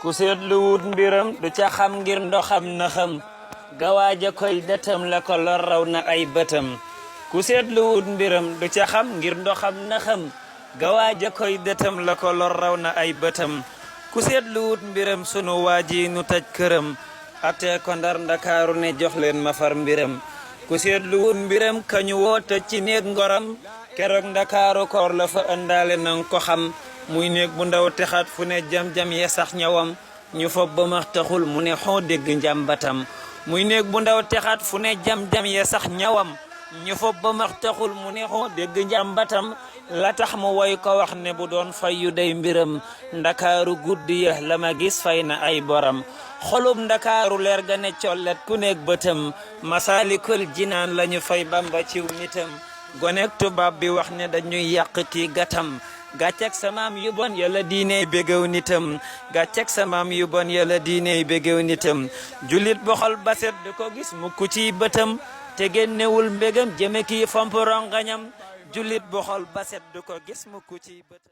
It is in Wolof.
ku seetlu wut mbiram du ca xam ngir ndoxam na xam gawaaja koy dëtam la ko lor raw na ay bëtam ku seetlu wut mbiram du ca xam ngir ndoxam na xam gawaaja koy dëtam la ko lor raw na ay bëtam ku seetlu wut mbiram sunu waaji nu taj këram atee ko ndar ndakaaru ne jox leen ma far mbiram ku seetlu wut mbiram kañu woo tëj ci néeg ngoram keroog ndakaaru koor la fa ëndaale nan ko xam muy néeg bu ndaw texat fu ne jam-jam ye sax ñawam ñu fob ba max taxul mu ne xoo dégg njàmbatam muy néeg bu ndaw texat fu ne jam-jam ye sax ñawam ñu fob ba max taxul mu ne xoo dégg njàmbatam la tax mu woy ko wax ne bu doon fay yu day mbiram ndakaaru guddi ya la ma gis fay na ay boram xolub ndakaaru leer ga ne collet ku nekk bëtam masaalikul jinaan lañu fay bamba ciw nitam gonek tubaab bi wax ne dañuy yàq kii gatam gàcceg samaam yu bon yàlla diiney bégew nitam gàcceg samaam yu bon yàlla diiney bégew nitam julit boxol baset du ko gis mukk ci bëtam te génnewul mbégam jëme kii fomp rongañam julit boxol baset du ko gis mukk ci bëtam